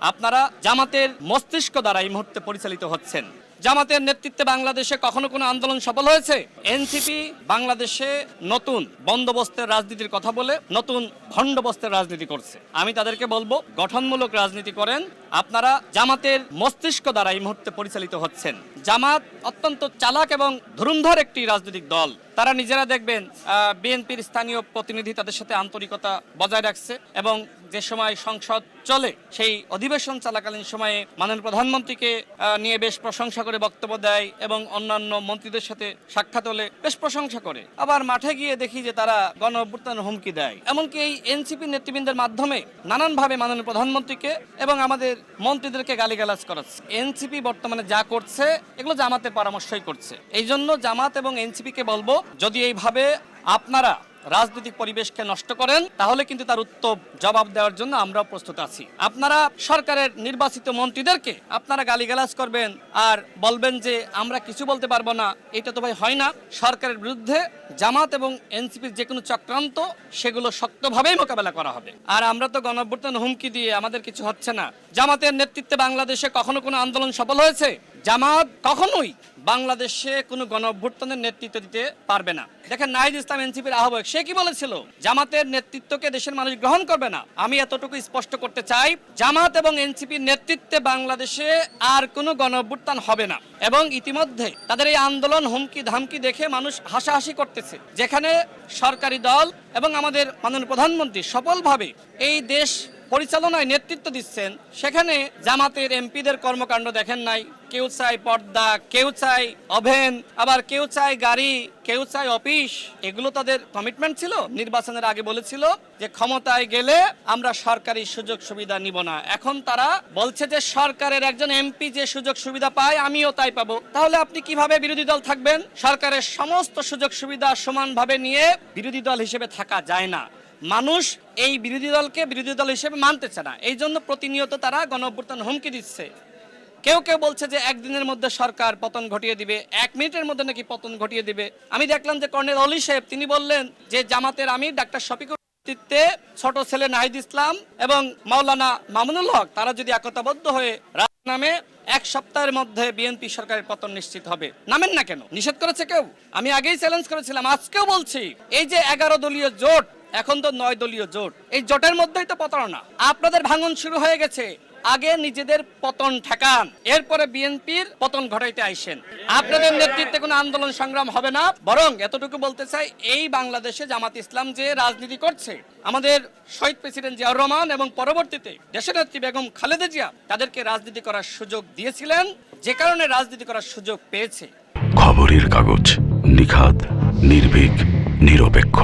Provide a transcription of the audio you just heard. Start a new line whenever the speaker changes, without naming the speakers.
আপনারা জামাতের মস্তিষ্ক দ্বারা এই মুহূর্তে পরিচালিত হচ্ছেন। জামাতের নেতৃত্বে বাংলাদেশে কখনো কোনো আন্দোলন সফল হয়েছে? এনসিপি বাংলাদেশে নতুন বন্দোবস্তের রাজনীতির কথা বলে নতুন ভণ্ডবস্তের রাজনীতি করছে। আমি তাদেরকে বলবো, গঠনমূলক রাজনীতি করেন। আপনারা জামাতের মস্তিষ্ক দ্বারা এই মুহূর্তে পরিচালিত হচ্ছেন। জামাত অত্যন্ত চালাক এবং ধুরন্ধর একটি রাজনৈতিক দল। তারা নিজেরা দেখবেন বিএনপির স্থানীয় প্রতিনিধি তাদের সাথে আন্তরিকতা বজায় রাখছে এবং যে সময় সংসদ চলে সেই অধিবেশন চলাকালীন সময়ে মাননীয় প্রধানমন্ত্রীকে নিয়ে বেশ প্রশংসা করে বক্তব্য দেয় এবং অন্যান্য মন্ত্রীদের সাথে সাক্ষাৎ হলে বেশ প্রশংসা করে। আবার মাঠে গিয়ে দেখি যে তারা গণ অভ্যুত্থানের হুমকি দেয়। এমনকি এই এনসিপি নেতৃবৃন্দের মাধ্যমে নানানভাবে মাননীয় প্রধানমন্ত্রীকে এবং আমাদের মন্ত্রীদেরকে গালিগালাজ করাচ্ছে। এনসিপি বর্তমানে যা করছে এগুলো জামাতের পরামর্শই করছে। এই জন্য জামাত এবং এনসিপিকে বলবো, যদি এইভাবে আপনারা রাজনৈতিক পরিবেশকে নষ্ট করেন তাহলে কিন্তু তার উত্তম জবাব দেওয়ার জন্য আমরাও প্রস্তুত আছি। আপনারা সরকারের নির্বাচিত মন্ত্রীদেরকে আপনারা গালিগালাজ করবেন আর বলবেন যে আমরা কিছু বলতে পারবো না, এটা তো ভাই হয় না। সরকারের বিরুদ্ধে জামাত এবং এনসিপির যে কোনো চক্রান্ত সেগুলো শক্তভাবেই মোকাবেলা করা হবে। আর আমরা তো গণঅভ্যুত্থান হুমকি দিয়ে আমাদের কিছু হচ্ছে না। জামাতের নেতৃত্বে বাংলাদেশে কখনো কোনো আন্দোলন সফল হয়েছে? জামাত কখনোই বাংলাদেশে কোনো গণঅভ্যুত্থানের নেতৃত্ব দিতে পারবে না। দেখেন, নাহিদ ইসলাম এনসিপির আহ্বায়ক, সে কি বলেছিল? জামাতের নেতৃত্বকে দেশের মানুষ গ্রহণ করবে না। আমি এতটুকু স্পষ্ট করতে চাই, জামাত এবং এনসিপির নেতৃত্বে বাংলাদেশে আর কোনো গণঅভ্যুত্থান হবে না। এবং ইতিমধ্যে তাদের এই আন্দোলন হুমকি ধামকি দেখে মানুষ হাসাহাসি করতেছে। যেখানে সরকারি দল এবং আমাদের মাননীয় প্রধানমন্ত্রী সফলভাবে এই দেশ পরিচালনায় নেতৃত্ব দিচ্ছেন, সেখানে জামাতের এমপিদের কর্মকাণ্ড দেখেন নাই। কেউ চায় পর্দা, কেউ চায় ওভেন, আবার কেউ চায় গাড়ি, কেউ চায় অফিস। এগুলো তাদের কমিটমেন্ট ছিল। নির্বাচনের আগে বলেছিল যে ক্ষমতায় গেলে আমরা সরকারি সুযোগ সুবিধা নিব না। এখন তারা বলছে যে সরকারের একজন এমপি যে সুযোগ সুবিধা পায় আমিও তাই পাবো। তাহলে আপনি কিভাবে বিরোধী দল থাকবেন? সরকারের সমস্ত সুযোগ সুবিধা সমানভাবে নিয়ে বিরোধী দল হিসেবে থাকা যায় না। মানুষ এই বিরোধী দলকে বিরোধী দল হিসেবে মানতেছে না। এই জন্য প্রতিনিয়ত তারা গণঅভ্যুত্থান হুমকি দিচ্ছে। কেউ কেউ বলছে যে একদিনের মধ্যে সরকার পতন ঘটিয়ে দিবে, 1 মিনিটের মধ্যে নাকি পতন ঘটিয়ে দিবে। আমি দেখলাম যে কর্নেল অলি সাহেব তিনি বললেন যে জামাতের আমির ডাক্তার শফিকুর নেতৃত্বে ছোট ছেলে নাহিদ ইসলাম এবং মাওলানা মামুনুল হক তারা যদি একতাবদ্ধ হয়ে নামে 1 সপ্তাহের মধ্যে বিএনপি সরকারের পতন নিশ্চিত হবে। নামেন না কেন? নিষেধ করেছে কেউ? আমি আগেই চ্যালেঞ্জ করেছিলাম, আজকেও বলছি, এই যে 11 দলীয় জোট, এখন তো 9 দলীয় জোট, এই জোটের মধ্যেই তো প্রতারণা। আপনাদের ভাঙন শুরু হয়ে গেছে। আগে নিজেদের পতন ঠেকান, এরপরে বিএনপির পতন ঘটাইতে আইসেন। আপনাদের নেতৃত্বে কোনো আন্দোলন সংগ্রাম হবে না। বরং এতটুকু বলতে চাই, এই বাংলাদেশে জামাত ইসলাম যে রাজনীতি করছে, আমাদের শহীদ প্রেসিডেন্ট জিয়াউর রহমান এবং পরবর্তীতে দেশনেত্রী বেগম খালেদা জিয়া তাদেরকে রাজনীতি করার সুযোগ দিয়েছিলেন, যে কারণে রাজনীতি করার সুযোগ পেয়েছে।
খবরের কাগজ, নিখাত, নির্ভীক, নিরপেক্ষ।